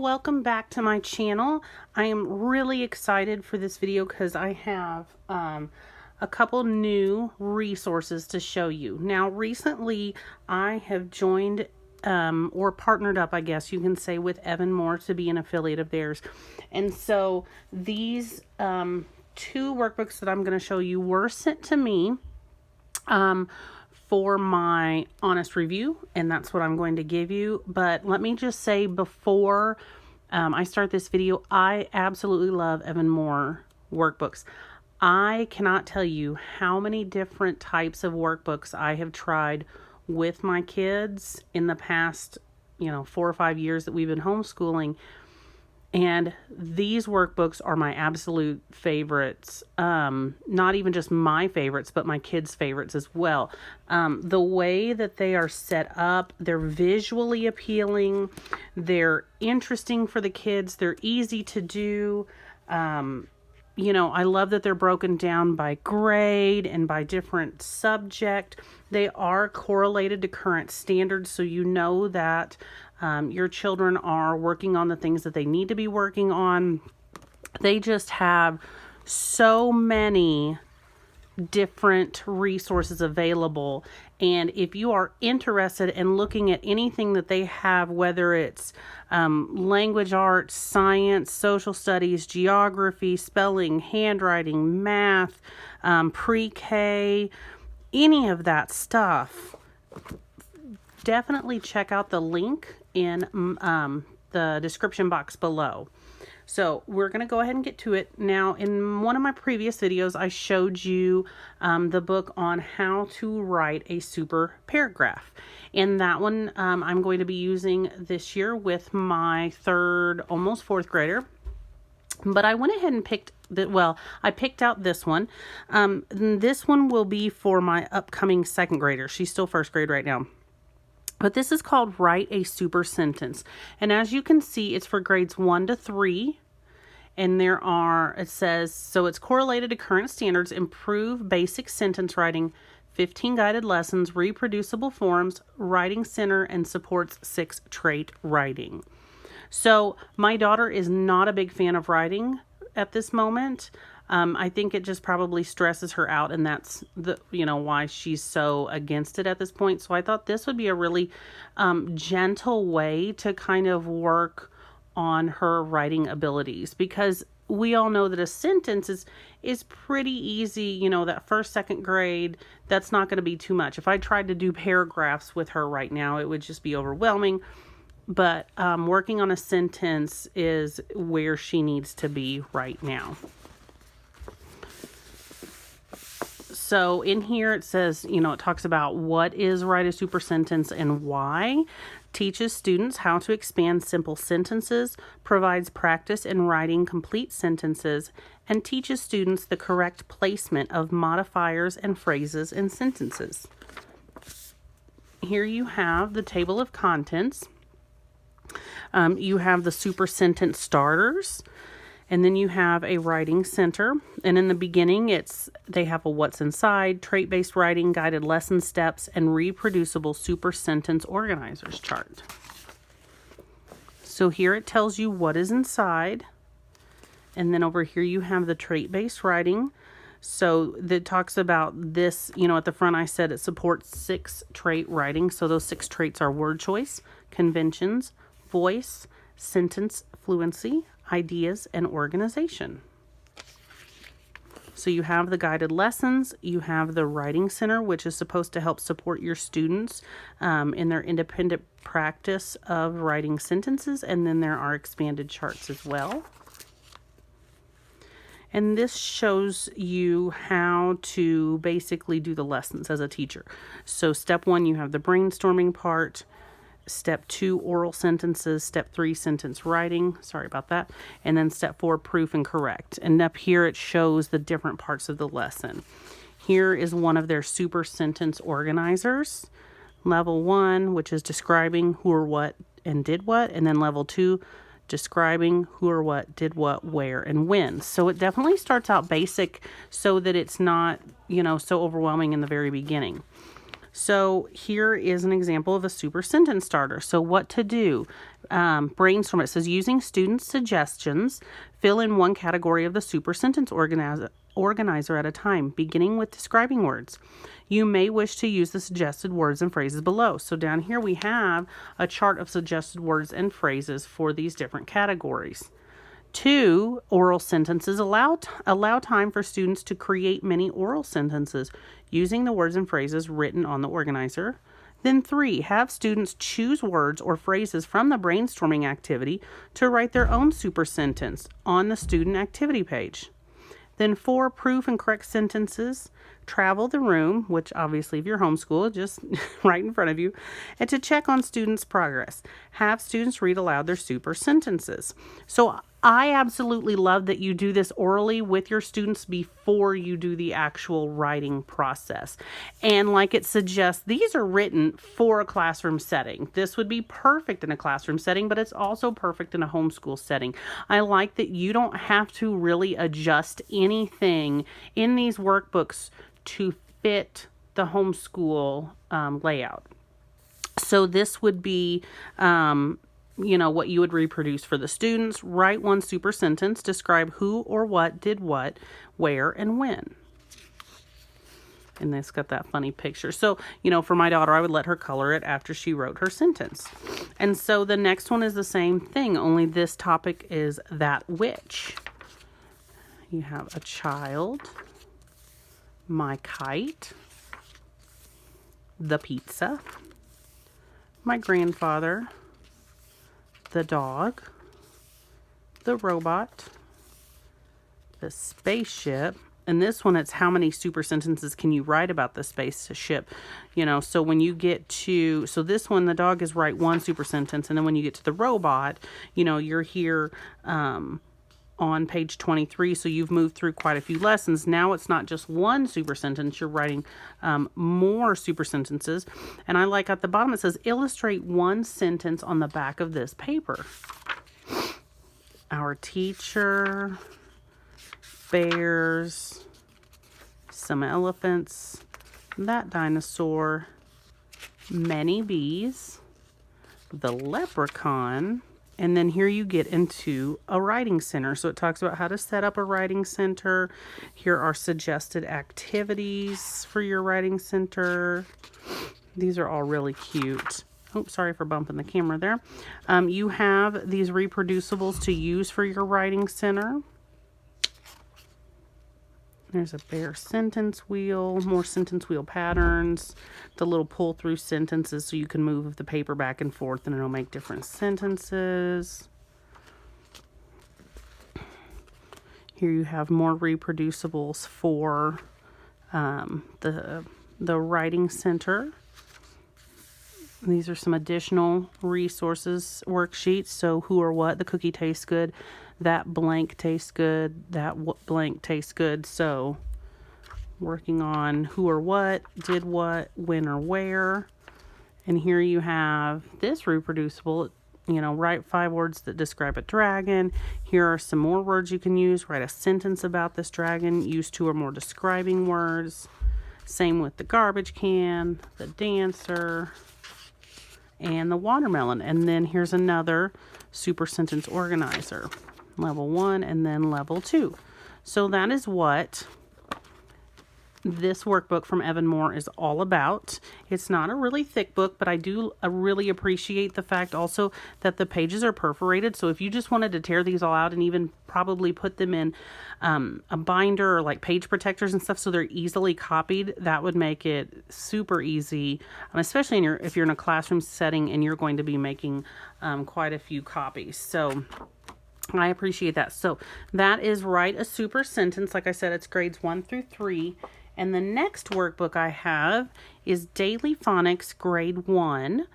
welcome back to my channel. I am really excited for this video because I have a couple new resources to show you. Now, recently I have joined or partnered up, I guess you can say, with Evan-Moor to be an affiliate of theirs. And so these two workbooks that I'm going to show you were sent to me for my honest review, and that's what I'm going to give you. But let me just say before I start this video, I absolutely love Evan-Moor workbooks. I cannot tell you how many different types of workbooks I have tried with my kids in the past, 4 or 5 years that we've been homeschooling. And these workbooks are my absolute favorites. Not even just my favorites, but my kids' favorites as well. The way that they are set up, they're visually appealing. They're interesting for the kids. They're easy to do. I love that they're broken down by grade and by different subject. They are correlated to current standards, so you know that your children are working on the things that they need to be working on. They just have so many different resources available. And if you are interested in looking at anything that they have, whether it's language arts, science, social studies, geography, spelling, handwriting, math, pre-K, any of that stuff, definitely check out the link in the description box below. So we're going to go ahead and get to it. Now, in one of my previous videos, I showed you the book on how to write a super paragraph. And that one I'm going to be using this year with my third, almost fourth grader. But I went ahead and picked I picked out this one. This one will be for my upcoming second grader. She's still first grade right now. But this is called Write a Super Sentence. And as you can see, it's for grades 1 to 3. And it says, so it's correlated to current standards, improve basic sentence writing, 15 guided lessons, reproducible forms, writing center, and supports 6 trait writing. So my daughter is not a big fan of writing at this moment. I think it just probably stresses her out, and that's why she's so against it at this point. So I thought this would be a really gentle way to kind of work on her writing abilities, because we all know that a sentence is pretty easy. That first, second grade, that's not going to be too much. If I tried to do paragraphs with her right now, it would just be overwhelming. But working on a sentence is where she needs to be right now. So in here it says, it talks about what is write a super sentence and why, teaches students how to expand simple sentences, provides practice in writing complete sentences, and teaches students the correct placement of modifiers and phrases in sentences. Here you have the table of contents. You have the super sentence starters. And then you have a writing center. And in the beginning, they have a what's inside, trait-based writing, guided lesson steps, and reproducible super sentence organizers chart. So here it tells you what is inside. And then over here you have the trait-based writing. So that talks about this, at the front I said it supports 6 trait writing. So those 6 traits are word choice, conventions, voice, sentence fluency, ideas, and organization. So you have the guided lessons, you have the writing center, which is supposed to help support your students in their independent practice of writing sentences, and then there are expanded charts as well. And this shows you how to basically do the lessons as a teacher. So step 1, you have the brainstorming part. Step 2, oral sentences. Step 3, sentence writing. Sorry about that. And then step 4, proof and correct. And up here it shows the different parts of the lesson. Here is one of their super sentence organizers. Level 1, which is describing who or what and did what. And then level 2, describing who or what did what, where, and when. So it definitely starts out basic so that it's not, so overwhelming in the very beginning. So here is an example of a super sentence starter. So what to do? Brainstorm. It says using students' suggestions, fill in one category of the super sentence organizer at a time, beginning with describing words. You may wish to use the suggested words and phrases below. So down here we have a chart of suggested words and phrases for these different categories. 2, oral sentences. Allow time for students to create many oral sentences using the words and phrases written on the organizer. Then 3, have students choose words or phrases from the brainstorming activity to write their own super sentence on the student activity page. Then 4, proof and correct sentences. Travel the room, which obviously if you're homeschooled, just right in front of you, and to check on students' progress. Have students read aloud their super sentences. So I absolutely love that you do this orally with your students before you do the actual writing process. And like it suggests, these are written for a classroom setting. This would be perfect in a classroom setting, but it's also perfect in a homeschool setting. I like that you don't have to really adjust anything in these workbooks to fit the homeschool layout. So this would be what you would reproduce for the students. Write one super sentence. Describe who or what did what, where, and when. And it's got that funny picture. So, for my daughter, I would let her color it after she wrote her sentence. And so the next one is the same thing, only this topic is that which. You have a child, my kite, the pizza, my grandfather, the dog, the robot, the spaceship, and this one it's how many super sentences can you write about the spaceship. So when you get to, so this one, the dog is write one super sentence, and then when you get to the robot, you're here on page 23, so you've moved through quite a few lessons. Now it's not just one super sentence, you're writing more super sentences. And I like at the bottom it says illustrate one sentence on the back of this paper. Our teacher, bears, some elephants, that dinosaur, many bees, the leprechaun. And then here you get into a writing center. So it talks about how to set up a writing center. Here are suggested activities for your writing center. These are all really cute. Oh, sorry for bumping the camera there. You have these reproducibles to use for your writing center. There's a bear sentence wheel, more sentence wheel patterns, the little pull through sentences so you can move the paper back and forth and it'll make different sentences. Here you have more reproducibles for the writing center. These are some additional resources, worksheets. So who or what, the cookie tastes good, that blank tastes good, that blank tastes good. So working on who or what, did what, when or where. And here you have this reproducible, write 5 words that describe a dragon. Here are some more words you can use. Write a sentence about this dragon. Use 2 or more describing words. Same with the garbage can, the dancer, and the watermelon. And then here's another super sentence organizer, level 1 and then level 2. So that is what this workbook from Evan-Moor is all about. It's not a really thick book, but I do really appreciate the fact also that the pages are perforated. So if you just wanted to tear these all out and even probably put them in a binder or like page protectors and stuff so they're easily copied, that would make it super easy, especially if you're in a classroom setting and you're going to be making quite a few copies. So I appreciate that. So that is write a super sentence. Like I said, it's grades 1 through 3. And the next workbook I have is Daily Phonics Grade 1.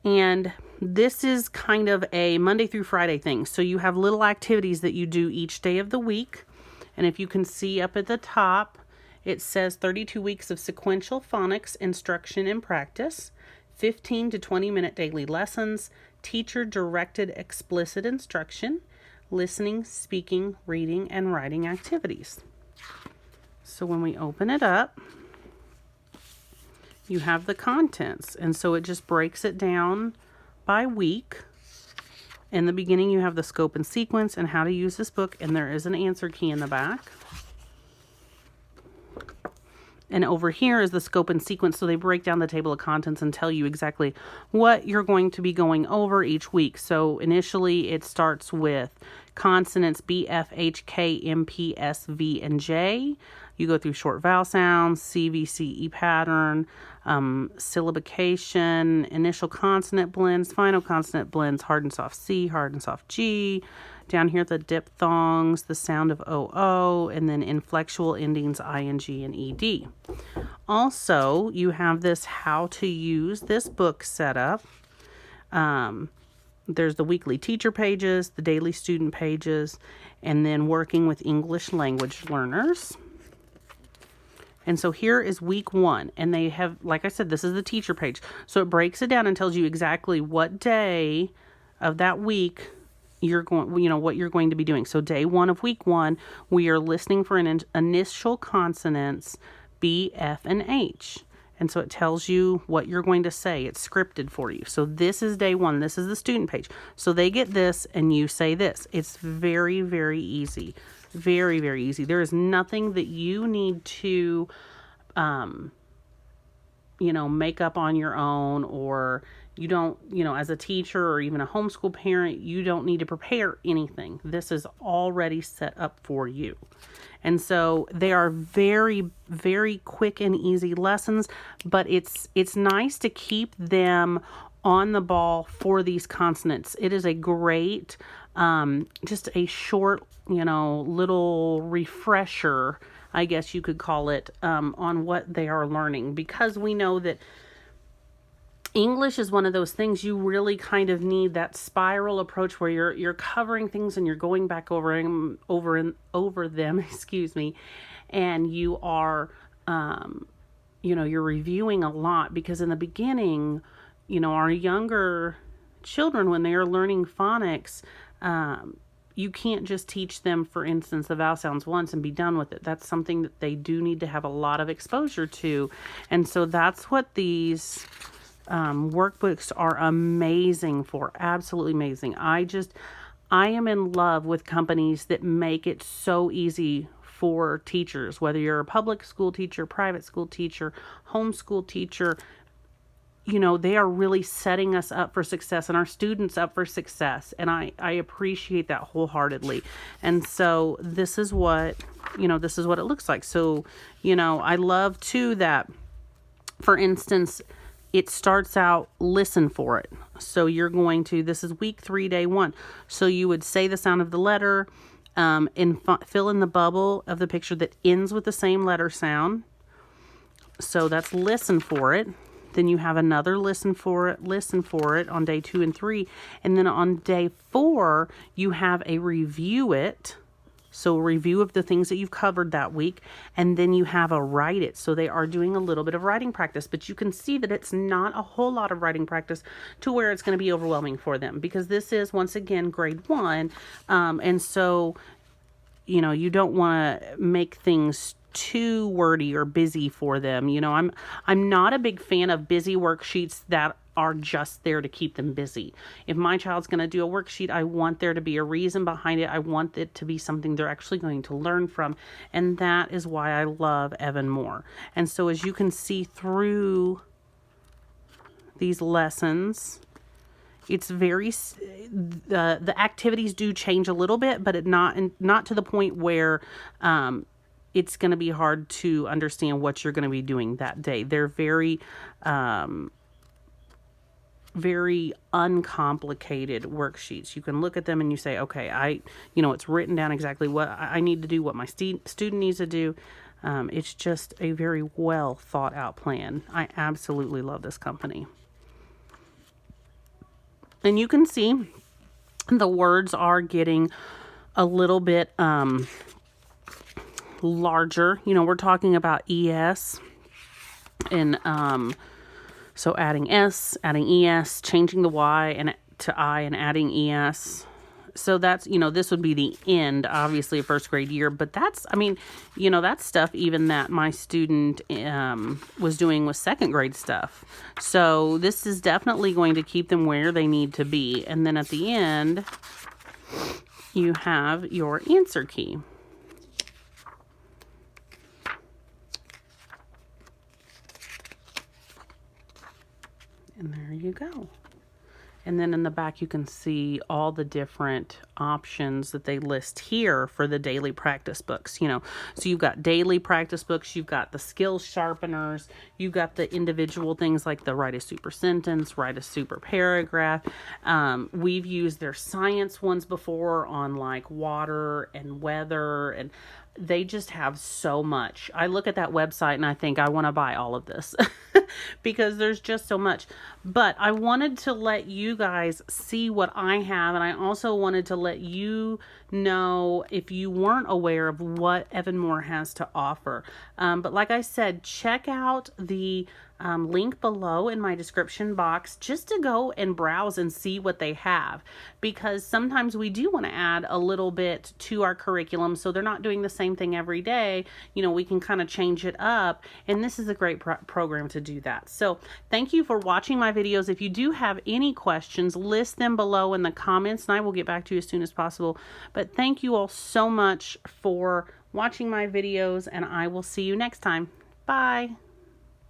And this is kind of a Monday through Friday thing. So you have little activities that you do each day of the week. And if you can see up at the top, it says 32 weeks of sequential phonics instruction and practice, 15 to 20 minute daily lessons, teacher-directed explicit instruction, listening, speaking, reading, and writing activities. So when we open it up, you have the contents. And so it just breaks it down by week. In the beginning, you have the scope and sequence and how to use this book, and there is an answer key in the back. And over here is the scope and sequence, so they break down the table of contents and tell you exactly what you're going to be going over each week. So initially, it starts with consonants B, F, H, K, M, P, S, V, and J. You go through short vowel sounds, C, V, C, E pattern, syllabication, initial consonant blends, final consonant blends, hard and soft C, hard and soft G. Down here, the diphthongs, the sound of OO, and then inflectual endings ING and ED. Also, you have this how to use this book setup. There's the weekly teacher pages, the daily student pages, and then working with English language learners. And so here is week 1, and they have, like I said, this is the teacher page. So it breaks it down and tells you exactly what day of that week you're going, what you're going to be doing. So day 1 of week 1, we are listening for initial consonants B, F, and H. And so it tells you what you're going to say. It's scripted for you. So this is day 1. This is the student page. So they get this and you say this. It's very, very easy. Very, very easy. There is nothing that you need to, make up on your own, or you don't, as a teacher or even a homeschool parent, you don't need to prepare anything. This is already set up for you. And so they are very, very quick and easy lessons, but it's nice to keep them on the ball for these consonants. It is a great, just a short, little refresher, I guess you could call it, on what they are learning, because we know that English is one of those things you really kind of need that spiral approach where you're covering things and you're going back over them, excuse me, and you are, you're reviewing a lot, because in the beginning, our younger children, when they are learning phonics, you can't just teach them, for instance, the vowel sounds once and be done with it. That's something that they do need to have a lot of exposure to. And so that's what these workbooks are amazing for. Absolutely amazing. I am in love with companies that make it so easy for teachers, whether you're a public school teacher, private school teacher, homeschool teacher. They are really setting us up for success and our students up for success. And I appreciate that wholeheartedly. And so this is what it looks like. So, I love too that, for instance, it starts out, listen for it. So you're going to, this is week 3, day 1. So you would say the sound of the letter, and fill in the bubble of the picture that ends with the same letter sound. So that's listen for it. Then you have another listen for it on day 2 and 3. And then on day 4, you have a review it. So a review of the things that you've covered that week. And then you have a write it. So they are doing a little bit of writing practice. But you can see that it's not a whole lot of writing practice to where it's going to be overwhelming for them. Because this is, once again, grade 1. And so, you don't want to make things too wordy or busy for them. I'm not a big fan of busy worksheets that are just there to keep them busy. If my child's going to do a worksheet, I want there to be a reason behind it. I want it to be something they're actually going to learn from. And that is why I love Evan-Moor. And so as you can see through these lessons, it's very, the activities do change a little bit, but not to the point where, it's going to be hard to understand what you're going to be doing that day. They're very, very uncomplicated worksheets. You can look at them and you say, okay, it's written down exactly what I need to do, what my student needs to do. It's just a very well thought out plan. I absolutely love this company. And you can see the words are getting a little bit, larger. We're talking about ES, and so adding S, adding ES, changing the Y and to I and adding ES, So that's, you know, this would be the end, obviously, of first grade year. But that's, I mean, you know, that's stuff even that my student was doing with second grade stuff. So this is definitely going to keep them where they need to be. And then at the end, you have your answer key. And there you go. And then in the back, you can see all the different options that they list here for the daily practice books, you know. So you've got daily practice books, you've got the skill sharpeners, you've got the individual things like the write a super sentence, write a super paragraph. We've used their science ones before on like water and weather, and they just have so much. I look at that website and I think I want to buy all of this because there's just so much. But I wanted to let you guys see what I have, and I also wanted to let you know if you weren't aware of what Evan-Moor has to offer. But like I said, check out the link below in my description box just to go and browse and see what they have, because sometimes we do want to add a little bit to our curriculum so they're not doing the same thing every day. You know, we can kind of change it up, and this is a great program to do that. So thank you for watching my videos. If you do have any questions, list them below in the comments and I will get back to you as soon as possible. But thank you all so much for watching my videos, and I will see you next time. Bye.